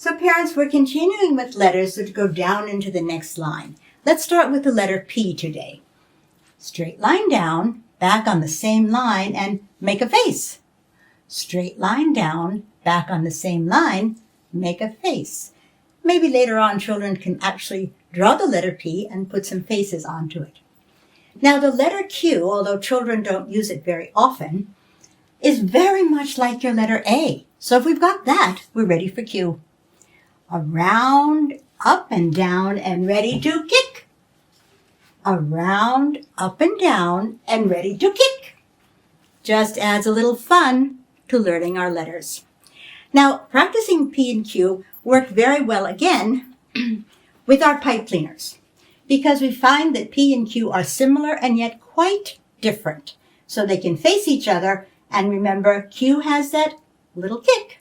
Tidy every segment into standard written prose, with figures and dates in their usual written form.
So parents, we're continuing with letters that go down into the next line. Let's start with the letter P today. Straight line down, back on the same line, and make a face. Straight line down, back on the same line, make a face. Maybe later on children can actually draw the letter P and put some faces onto it. Now the letter Q, although children don't use it very often, is very much like your letter A. So if we've got that, we're ready for Q. Around, up and down, and ready to kick. Around, up and down, and ready to kick. Just adds a little fun to learning our letters. Now, practicing P and Q worked very well again with our pipe cleaners because we find that P and Q are similar and yet quite different. So they can face each other, and remember, Q has that little kick.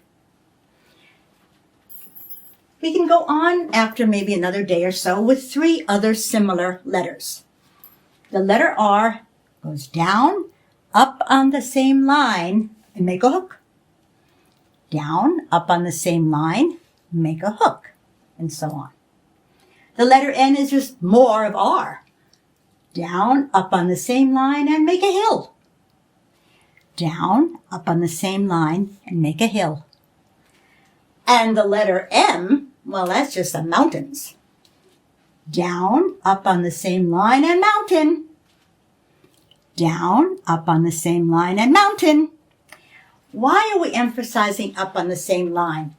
We can go on after maybe another day or so with 3 other similar letters. The letter R goes down, up on the same line, and make a hook. Down, up on the same line, make a hook, and so on. The letter N is just more of R. Down, up on the same line, and make a hill. Down, up on the same line, and make a hill. And the letter M, well, that's just the mountains. Down, up on the same line, and mountain. Down, up on the same line, and mountain. Why are we emphasizing up on the same line?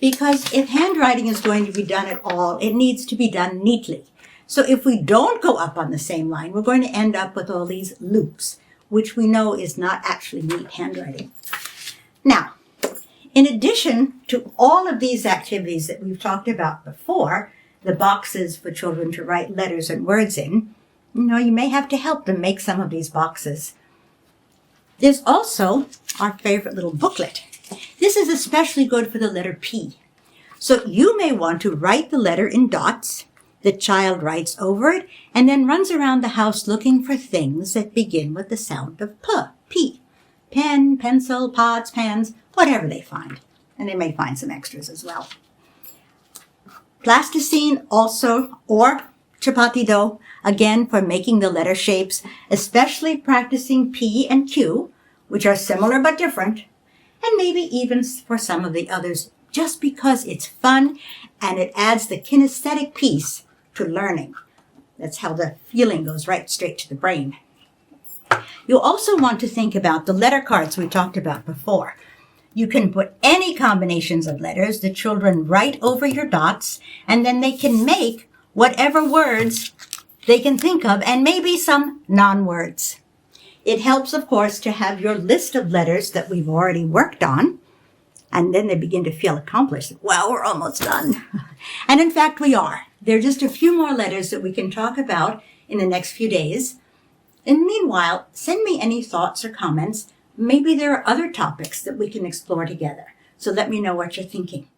Because if handwriting is going to be done at all, it needs to be done neatly. So if we don't go up on the same line, we're going to end up with all these loops, which we know is not actually neat handwriting. Now, in addition to all of these activities that we've talked about before, the boxes for children to write letters and words in, you may have to help them make some of these boxes. There's also our favorite little booklet. This is especially good for the letter P. So you may want to write the letter in dots. The child writes over it and then runs around the house looking for things that begin with the sound of P. Pen, pencil, pots, pans, whatever they find. And they may find some extras as well. Plasticine also, or chapati dough, again for making the letter shapes, especially practicing P and Q, which are similar but different, and maybe even for some of the others, just because it's fun and it adds the kinesthetic piece to learning. That's how the feeling goes right straight to the brain. You'll also want to think about the letter cards we talked about before. You can put any combinations of letters the children write over your dots, and then they can make whatever words they can think of, and maybe some non-words. It helps, of course, to have your list of letters that we've already worked on, and then they begin to feel accomplished. Well, we're almost done. And in fact, we are. There are just a few more letters that we can talk about in the next few days. And meanwhile, send me any thoughts or comments. Maybe there are other topics that we can explore together. So let me know what you're thinking.